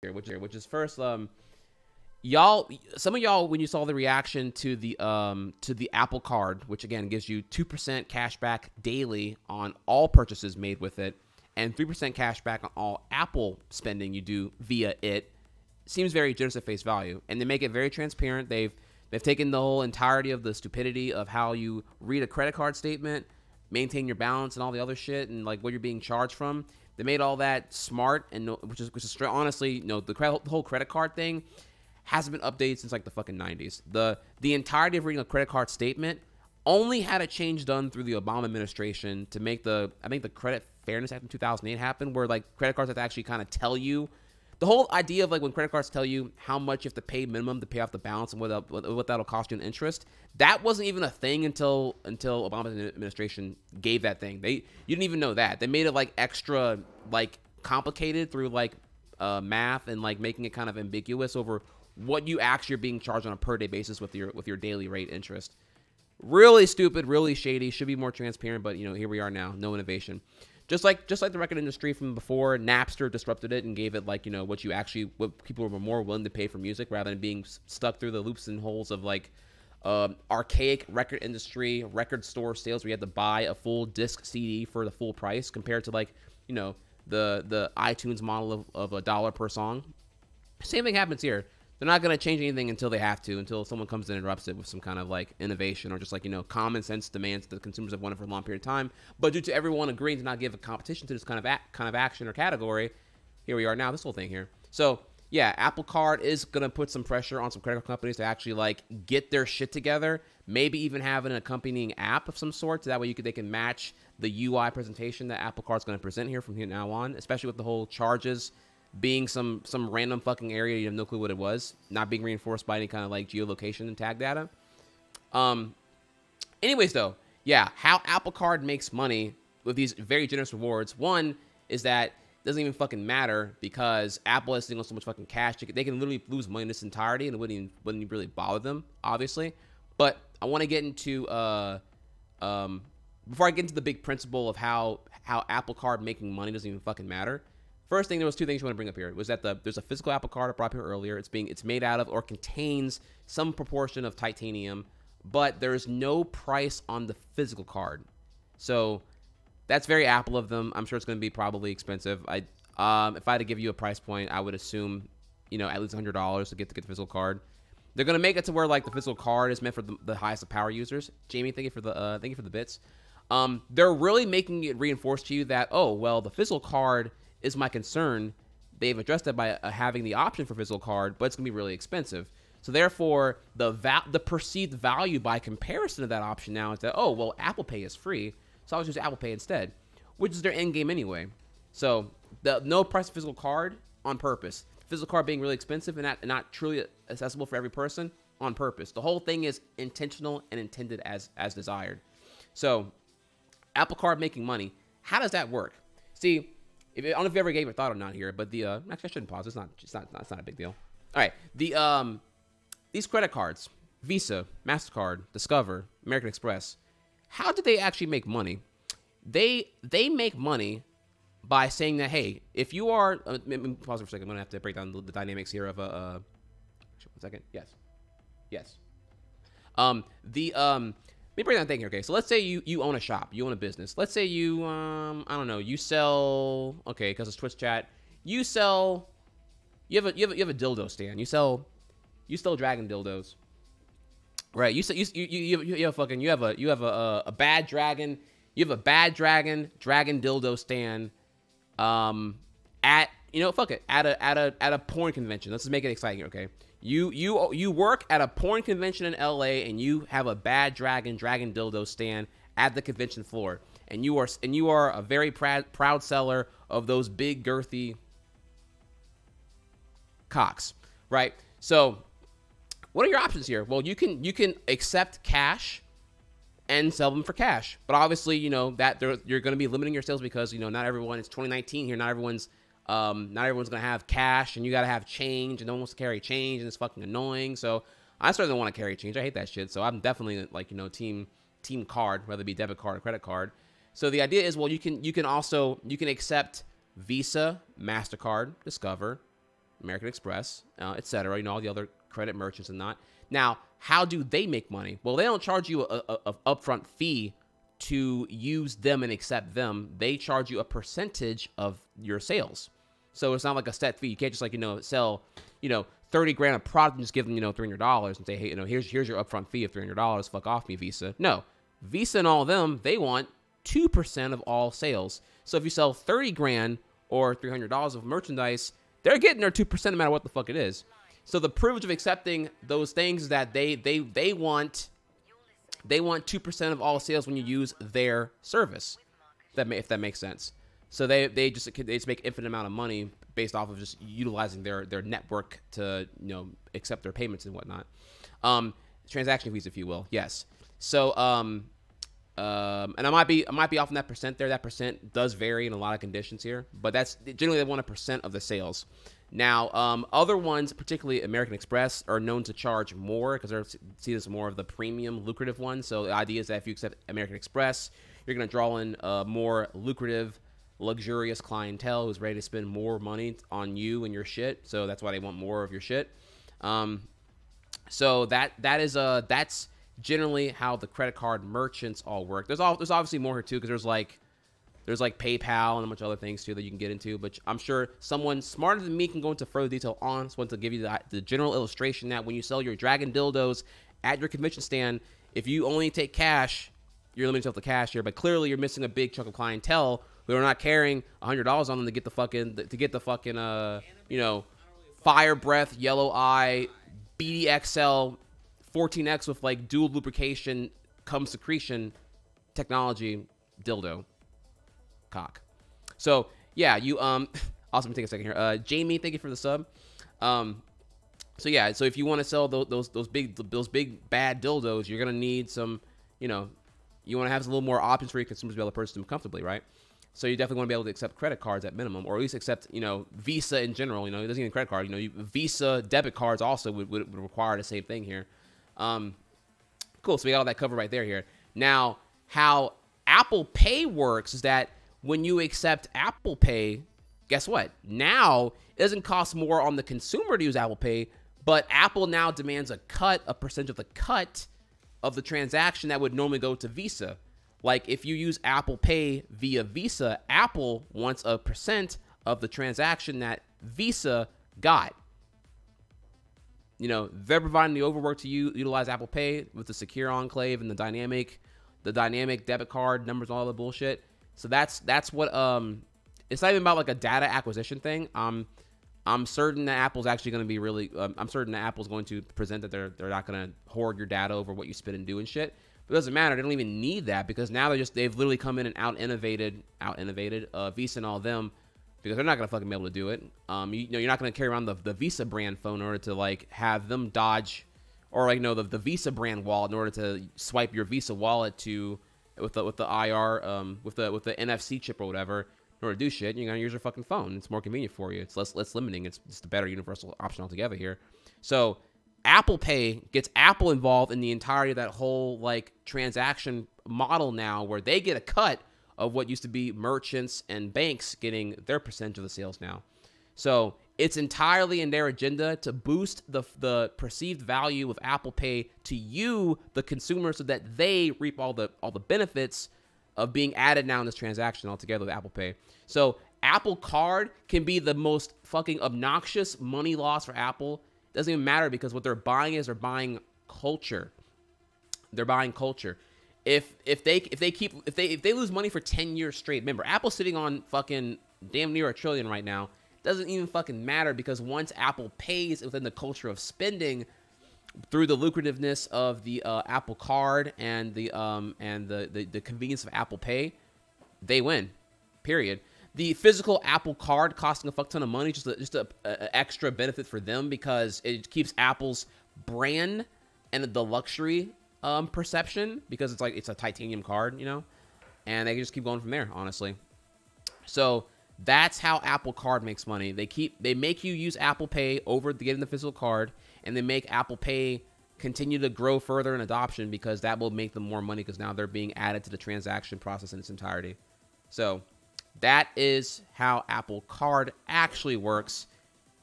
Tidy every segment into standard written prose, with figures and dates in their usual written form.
here, which is first, y'all, some of y'all, when you saw the reaction to the Apple Card, which again gives you 2% cash back daily on all purchases made with it, and 3% cash back on all Apple spending you do via it, seems very generous at face value. And they make it very transparent. They've taken the whole entirety of the stupidity of how you read a credit card statement, maintain your balance, and all the other shit, and like what you're being charged from. They made all that smart, and which is honestly, the whole credit card thing hasn't been updated since like the fucking 90s. The entirety of reading a credit card statement only had a change done through the Obama administration to make the Credit Fairness Act in 2008 happen, where like credit cards have to actually kind of tell you. The whole idea of like when credit cards tell you how much you have to pay minimum to pay off the balance and what that'll cost you in interest, that wasn't even a thing until Obama's administration gave that thing. You didn't even know that. They made it like extra like complicated through like math and like making it kind of ambiguous over what you actually are being charged on a per day basis with your daily rate interest. Really stupid, really shady. Should be more transparent, but here we are now. No innovation. Just like the record industry from before, Napster disrupted it and gave it like what people were more willing to pay for music rather than being stuck through the loops and holes of like archaic record industry, record store sales where you had to buy a full disc CD for the full price compared to like the iTunes model of $1 per song. Same thing happens here. They're not going to change anything until they have to, until someone comes in and interrupts it with some kind of like innovation or just like, common sense demands that the consumers have wanted for a long period of time. But due to everyone agreeing to not give a competition to this kind of action or category, here we are now, this whole thing here. So yeah, Apple Card is going to put some pressure on some credit card companies to actually like get their shit together, maybe even have an accompanying app of some sort. So that way they can match the UI presentation that Apple Card's going to present here from here now on, especially with the whole charges being some random fucking area you have no clue what it was, not being reinforced by any kind of like geolocation and tag data. Anyways though, yeah, how Apple Card makes money with these very generous rewards. One is that it doesn't even fucking matter because Apple is sitting on so much fucking cash. They can literally lose money in its entirety and it wouldn't even really bother them, obviously. But I want to get into before I get into the big principle of how Apple Card making money doesn't even fucking matter. First thing, there was two things you want to bring up here. Was that there's a physical Apple Card I brought up here earlier. It's made out of or contains some proportion of titanium, but there is no price on the physical card. So that's very Apple of them. I'm sure it's going to be probably expensive. If I had to give you a price point, I would assume at least $100 to get the physical card. They're going to make it to where like the physical card is meant for the highest of power users. Jamie, thank you for the bits. They're really making it reinforce to you that the physical card is my concern. They've addressed that by having the option for physical card, but it's gonna be really expensive. So therefore, the perceived value by comparison to that option now is that Apple Pay is free, so I'll just use Apple Pay instead, which is their end game anyway. So the no price physical card on purpose. Physical card being really expensive and not truly accessible for every person on purpose. The whole thing is intentional and intended as desired. So Apple Card making money. How does that work? See. I don't know if you ever gave a thought or not here, but actually I shouldn't pause. It's not a big deal. All right, these credit cards, Visa, MasterCard, Discover, American Express, how do they actually make money? They make money by saying that, hey, if you are, let me pause for a second. I'm gonna have to break down the dynamics here of 1 second. Yes. Let me break down the thing here, okay? So let's say you own a shop, you own a business. Let's say you, I don't know, you sell, okay, because it's Twitch chat, you have a dildo stand. You sell dragon dildos, right? You have a bad dragon, dragon dildo stand, at a porn convention. Let's just make it exciting, okay? You work at a porn convention in LA and you have a bad dragon dildo stand at the convention floor, and you are a very proud seller of those big girthy cocks, right? So what are your options here? Well, you can accept cash and sell them for cash, but obviously that you're going to be limiting your sales because not everyone, it's 2019 here, not everyone's gonna have cash, and you gotta have change, and no one wants to carry change, and it's fucking annoying. So I certainly don't want to carry change. I hate that shit. So I'm definitely like team card, whether it be debit card or credit card. So the idea is, well, you can accept Visa, MasterCard, Discover, American Express, etc. You know, all the other credit merchants and not. Now, how do they make money? Well, they don't charge you a upfront fee to use them and accept them. They charge you a percentage of your sales. So it's not like a set fee. You can't just like, you know, sell, you know, 30 grand of product and just give them, you know, $300 and say, hey, you know, here's your upfront fee of $300. Fuck off me, Visa. No, Visa and all of them, they want 2% of all sales. So if you sell 30 grand or $300 of merchandise, they're getting their 2% no matter what the fuck it is. So the privilege of accepting those things is that they want 2% of all sales when you use their service. If that makes sense. So they just make infinite amount of money based off of just utilizing their network to, you know, accept their payments and whatnot. Transaction fees, if you will. Yes. So and I might be off on that percent there. That percent does vary in a lot of conditions here, but that's generally they want 1% of the sales. Now, other ones, particularly American Express, are known to charge more because they're see this as more of the premium, lucrative one. So the idea is that if you accept American Express, you're going to draw in more lucrative, luxurious clientele who's ready to spend more money on you and your shit. So that's why they want more of your shit. So that's generally how the credit card merchants all work. There's obviously more here too, because there's like PayPal and a bunch of other things too that you can get into, but I'm sure someone smarter than me can go into further detail on. Just want to give you the general illustration that when you sell your dragon dildos at your convention stand, if you only take cash, you're limiting yourself to cash here, but clearly you're missing a big chunk of clientele who are not carrying $100 on them to get the fucking you know, fire breath, yellow eye, BDXL 14X with like dual lubrication cum secretion technology dildo cock. So yeah, you also take a second here. Jamie, thank you for the sub. So yeah, so if you want to sell those big bad dildos, you're gonna need some, you know, you want to have a little more options for your consumers to be able to purchase them comfortably, right? So you definitely want to be able to accept credit cards at minimum, or at least accept, you know, Visa in general. You know, it doesn't even credit card. You know, Visa debit cards also would require the same thing here. Cool. So we got all that covered right there here. Now, how Apple Pay works is that when you accept Apple Pay, guess what? Now it doesn't cost more on the consumer to use Apple Pay, but Apple now demands a percentage of the cut of the transaction that would normally go to Visa. Like if you use Apple Pay via Visa, Apple wants a percent of the transaction that Visa got. You know, they're providing the overwork to you utilize Apple Pay with the secure enclave and the dynamic debit card numbers, all the bullshit. So that's what it's not even about like a data acquisition thing. I'm certain that Apple's actually going to be really. I'm certain that Apple's going to present that they're not going to hoard your data over what you spend and do and shit. But it doesn't matter. They don't even need that because now they've literally come in and out innovated Visa and all them because they're not going to fucking be able to do it. You know, you're not going to carry around the Visa brand phone in order to like have them dodge, or like, you know, the Visa brand wallet in order to swipe your Visa wallet to with the IR with the NFC chip or whatever. In order to do shit, you're gonna use your fucking phone. It's more convenient for you. It's less limiting. It's just a better universal option altogether here. So Apple Pay gets Apple involved in the entirety of that whole like transaction model now, where they get a cut of what used to be merchants and banks getting their percentage of the sales now. So it's entirely in their agenda to boost the perceived value of Apple Pay to you, the consumer, so that they reap all the benefits of being added now in this transaction altogether with Apple Pay. So Apple Card can be the most fucking obnoxious money loss for Apple. It doesn't even matter because what they're buying is they're buying culture. They're buying culture. If they lose money for 10 years straight, remember, Apple's sitting on fucking damn near $1 trillion right now. Doesn't even fucking matter because once Apple pays within the culture of spending through the lucrativeness of the Apple Card and the convenience of Apple Pay, they win. Period. The physical Apple Card costing a fuck ton of money, just a extra benefit for them because it keeps Apple's brand and the luxury perception, because it's a titanium card, you know, and they can just keep going from there, honestly. So that's how Apple Card makes money. They make you use Apple Pay over getting the physical card, and they make Apple Pay continue to grow further in adoption because that will make them more money because now they're being added to the transaction process in its entirety. So that is how Apple Card actually works.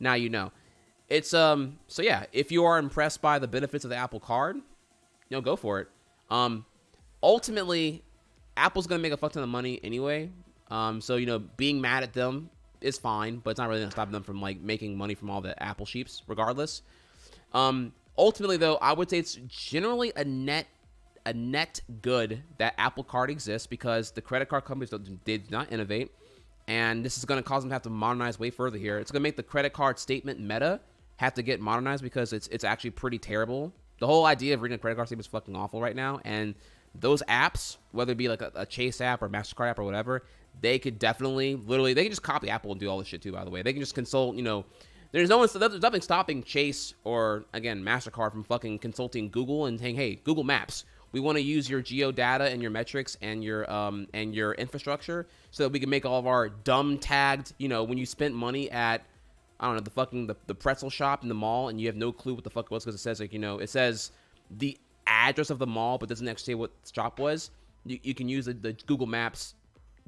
Now you know. It's so yeah, if you are impressed by the benefits of the Apple Card, go for it. Ultimately, Apple's gonna make a fuck ton of money anyway. So being mad at them is fine, but it's not really gonna stop them from like making money from all the Apple sheeps, regardless. Ultimately, though, I would say it's generally a net good that Apple Card exists, because the credit card companies did not innovate, and this is going to cause them to have to modernize way further here. It's going to make the credit card statement meta have to get modernized, because it's actually pretty terrible. The whole idea of reading a credit card statement is fucking awful right now, and those apps, whether it be like a Chase app or MasterCard app or whatever, they could definitely, literally, they can just copy Apple and do all this shit too, by the way. They can just consult, there's nothing stopping Chase or, again, MasterCard from fucking consulting Google and saying, hey, Google Maps, we want to use your geo data and your metrics and your infrastructure so that we can make all of our dumb tagged, when you spent money at, I don't know, the pretzel shop in the mall and you have no clue what the fuck it was, because it says, like, it says the address of the mall but doesn't actually say what the shop was. You can use the Google Maps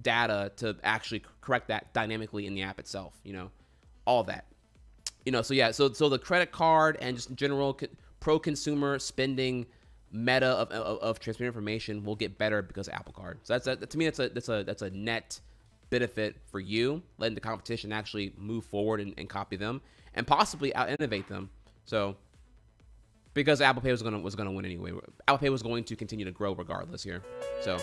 data to actually correct that dynamically in the app itself, all of that. So yeah, so the credit card and just general pro-consumer spending meta of transparent information will get better because of Apple Card. So to me, that's a net benefit for you, letting the competition actually move forward and copy them and possibly out innovate them. So because Apple Pay was gonna win anyway, Apple Pay was going to continue to grow regardless here. So